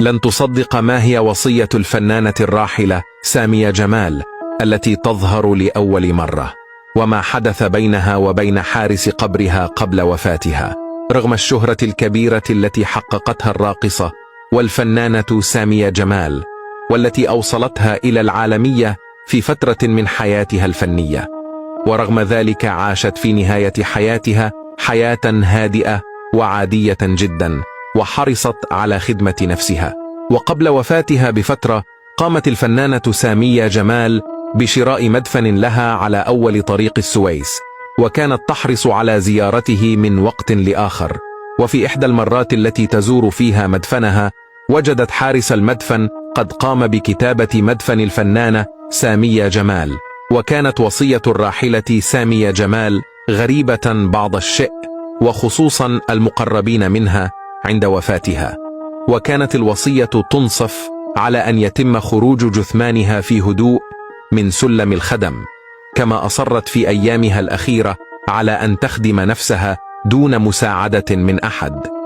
لن تصدق ما هي وصية الفنانة الراحلة سامية جمال التي تظهر لأول مرة، وما حدث بينها وبين حارس قبرها قبل وفاتها. رغم الشهرة الكبيرة التي حققتها الراقصة والفنانة سامية جمال، والتي أوصلتها إلى العالمية في فترة من حياتها الفنية، ورغم ذلك عاشت في نهاية حياتها حياة هادئة وعادية جدا، وحرصت على خدمة نفسها. وقبل وفاتها بفترة قامت الفنانة سامية جمال بشراء مدفن لها على أول طريق السويس، وكانت تحرص على زيارته من وقت لآخر. وفي إحدى المرات التي تزور فيها مدفنها وجدت حارس المدفن قد قام بكتابة مدفن الفنانة سامية جمال، وكانت وصية الراحلة سامية جمال غريبة بعض الشيء، وخصوصا المقربين منها عند وفاتها. وكانت الوصية تنصف على أن يتم خروج جثمانها في هدوء من سلم الخدم، كما أصرت في أيامها الأخيرة على أن تخدم نفسها دون مساعدة من أحد.